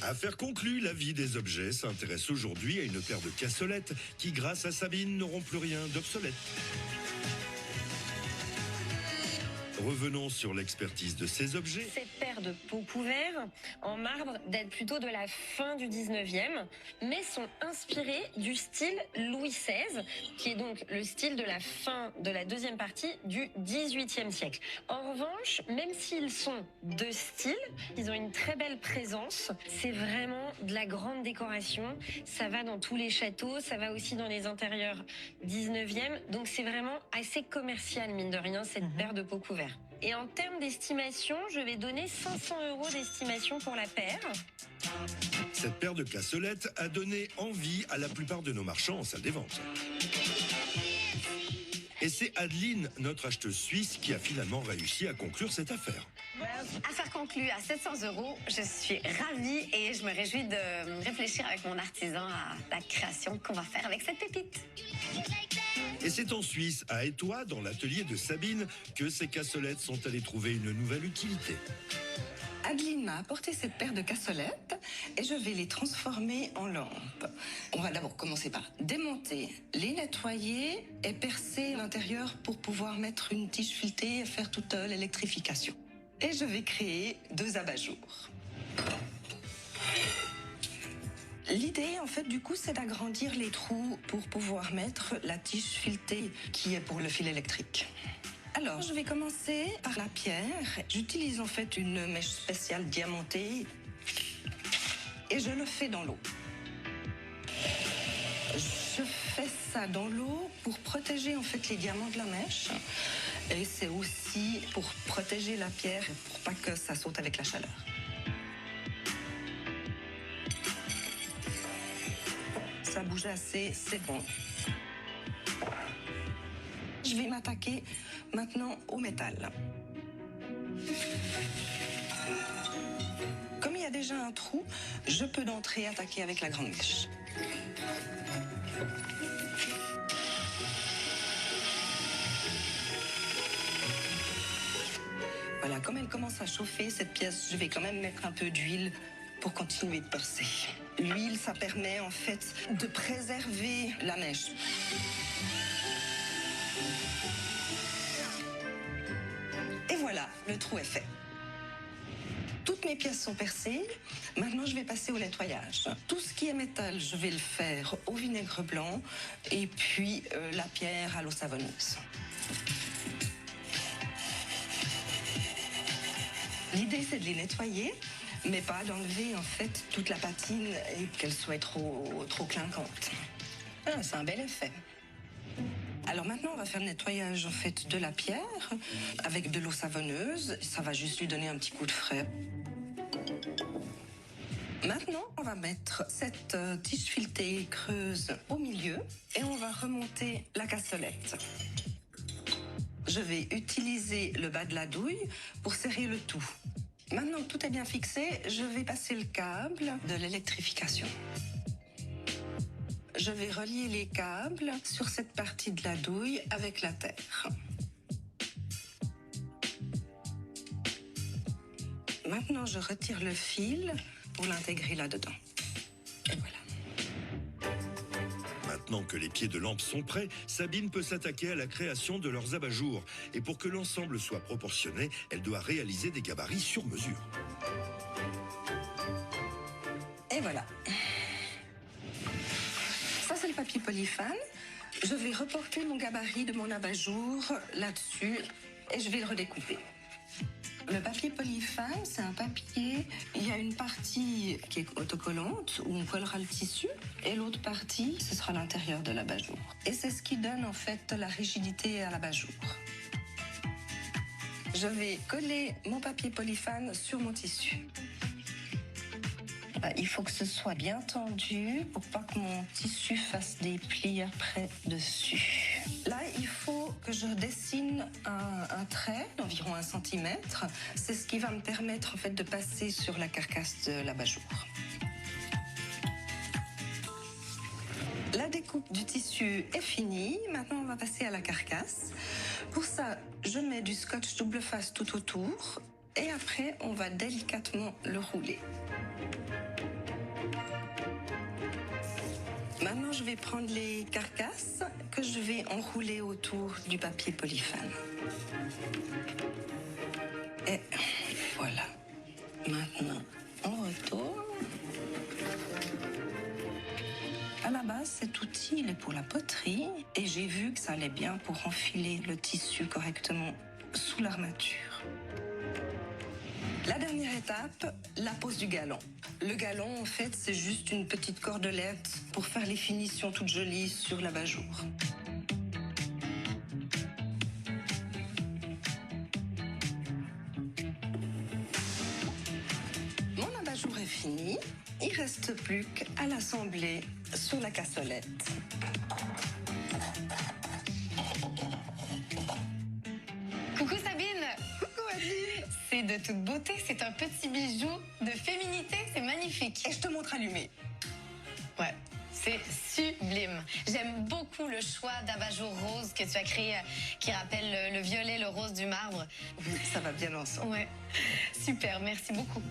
Affaire conclue, la vie des objets s'intéresse aujourd'hui à une paire de cassolettes qui, grâce à Sabine, n'auront plus rien d'obsolète. Revenons sur l'expertise de ces objets. Ces paires de pots couverts en marbre datent plutôt de la fin du 19e, mais sont inspirées du style Louis XVI, qui est donc le style de la fin de la deuxième partie du 18e siècle. En revanche, même s'ils sont de style, ils ont une très belle présence. C'est vraiment de la grande décoration. Ça va dans tous les châteaux, ça va aussi dans les intérieurs 19e. Donc c'est vraiment assez commercial, mine de rien, cette paire de pots couverts. Et en termes d'estimation, je vais donner 500 € d'estimation pour la paire. Cette paire de cassolettes a donné envie à la plupart de nos marchands en salle des ventes. Et c'est Adeline, notre acheteuse suisse, qui a finalement réussi à conclure cette affaire. Affaire conclue à 700 €. Je suis ravie et je me réjouis de réfléchir avec mon artisan à la création qu'on va faire avec cette pépite. Et c'est en Suisse, à Étoile, dans l'atelier de Sabine, que ces cassolettes sont allées trouver une nouvelle utilité. Adeline m'a apporté cette paire de cassolettes et je vais les transformer en lampes. On va d'abord commencer par démonter, les nettoyer et percer l'intérieur pour pouvoir mettre une tige filetée et faire toute l'électrification. Et je vais créer 2 abat-jours. L'idée, en fait, du coup, c'est d'agrandir les trous pour pouvoir mettre la tige filetée qui est pour le fil électrique. Alors, je vais commencer par la pierre. J'utilise en fait une mèche spéciale diamantée et je le fais dans l'eau. Je fais ça dans l'eau pour protéger en fait les diamants de la mèche et c'est aussi pour protéger la pierre et pour pas que ça saute avec la chaleur. Ça bouge assez, c'est bon. Je vais m'attaquer maintenant au métal. Comme il y a déjà un trou, je peux d'entrée attaquer avec la grande mèche. Voilà, comme elle commence à chauffer cette pièce, je vais quand même mettre un peu d'huile pour continuer de percer. L'huile, ça permet en fait de préserver la mèche. Et voilà, le trou est fait. Toutes mes pièces sont percées. Maintenant, je vais passer au nettoyage. Tout ce qui est métal, je vais le faire au vinaigre blanc et puis la pierre à l'eau savonneuse. L'idée, c'est de les nettoyer, mais pas d'enlever en fait toute la patine et qu'elle soit trop clinquante. Ah, c'est un bel effet. Alors maintenant, on va faire le nettoyage en fait de la pierre avec de l'eau savonneuse. Ça va juste lui donner un petit coup de frais. Maintenant, on va mettre cette tige filetée creuse au milieu et on va remonter la cassolette. Je vais utiliser le bas de la douille pour serrer le tout. Maintenant que tout est bien fixé, je vais passer le câble de l'électrification. Je vais relier les câbles sur cette partie de la douille avec la terre. Maintenant, je retire le fil pour l'intégrer là-dedans. Et voilà. Maintenant que les pieds de lampe sont prêts, Sabine peut s'attaquer à la création de leurs abat-jours. Et pour que l'ensemble soit proportionné, elle doit réaliser des gabarits sur mesure. Et voilà. Ça, c'est le papier polyphane. Je vais reporter mon gabarit de mon abat-jour là-dessus et je vais le redécouper. Le papier polyphane, c'est un papier, il y a une partie qui est autocollante où on collera le tissu et l'autre partie, ce sera l'intérieur de l'abat-jour. Et c'est ce qui donne en fait la rigidité à l'abat-jour. Je vais coller mon papier polyphane sur mon tissu. Il faut que ce soit bien tendu pour pas que mon tissu fasse des plis après dessus. Là, il faut que je dessine un trait d'environ 1 cm. C'est ce qui va me permettre en fait de passer sur la carcasse de l'abat-jour. La découpe du tissu est finie. Maintenant, on va passer à la carcasse. Pour ça, je mets du scotch double face tout autour et après, on va délicatement le rouler. vais prendre les carcasses que je vais enrouler autour du papier polyphane. Et voilà. Maintenant, on retourne. À la base, cet outil il est pour la poterie et j'ai vu que ça allait bien pour enfiler le tissu correctement sous l'armature. La dernière étape, la pose du galon. Le galon, en fait, c'est juste une petite cordelette pour faire les finitions toutes jolies sur l'abat-jour. Mon abat-jour est fini. Il ne reste plus qu'à l'assembler sur la cassolette. Coucou Sabine. Coucou Adeline. C'est de toute beauté, c'est un petit bijou de féminité, c'est magnifique. Et je te montre allumé. Ouais, c'est sublime. J'aime beaucoup le choix d'abat-jour rose que tu as créé, qui rappelle le violet, le rose du marbre. Ça va bien ensemble. Ouais, super, merci beaucoup.